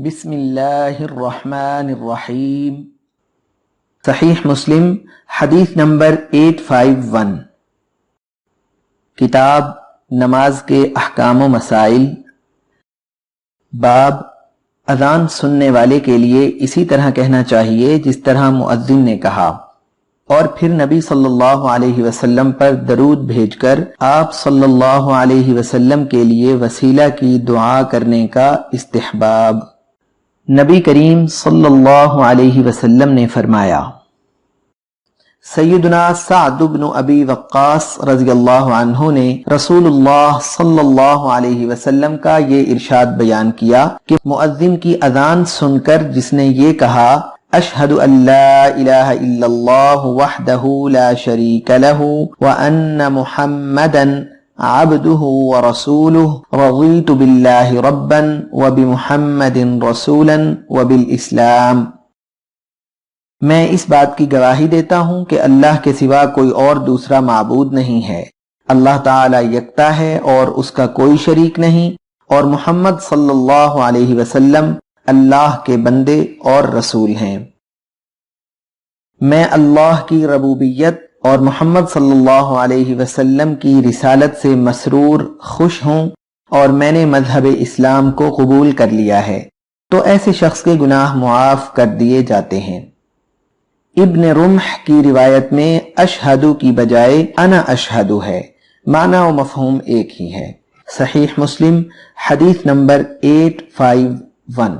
بسم اللہ الرحمن الرحیم۔ صحیح مسلم حدیث نمبر 851۔ کتاب نماز کے احکام و مسائل۔ باب اذان سننے والے کے لیے اسی طرح کہنا چاہیے جس طرح مؤذن نے کہا، اور پھر نبی صلی اللہ علیہ وسلم پر درود بھیج کر آپ صلی اللہ علیہ وسلم کے لیے وسیلہ کی دعا کرنے کا استحباب۔ نبی کریم صلی اللہ علیہ وسلم نے فرمایا، سیدنا سعد بن ابی وقاص رضی اللہ عنہ نے رسول اللہ صلی اللہ علیہ وسلم کا یہ ارشاد بیان کیا کہ مؤذن کی اذان سن کر جس نے یہ کہا، اشہد ان لا الہ الا اللہ وحدہ لا شریک لہ وان محمدا عبدہ ورسولہ رضیت باللہ ربا وبمحمد رسولا وبالاسلام، میں اس بات کی گواہی دیتا ہوں کہ اللہ کے سوا کوئی اور دوسرا معبود نہیں ہے، اللہ تعالی یکتا ہے اور اس کا کوئی شریک نہیں، اور محمد صلی اللہ علیہ وسلم اللہ کے بندے اور رسول ہیں۔ میں اللہ کی ربوبیت اور محمد صلی اللہ علیہ وسلم کی رسالت سے مسرور خوش ہوں، اور میں نے مذہب اسلام کو قبول کر لیا ہے، تو ایسے شخص کے گناہ معاف کر دیے جاتے ہیں۔ ابن رمح کی روایت میں اشہدو کی بجائے انا اشہدو ہے، معنی و مفہوم ایک ہی ہے۔ صحیح مسلم حدیث نمبر 851۔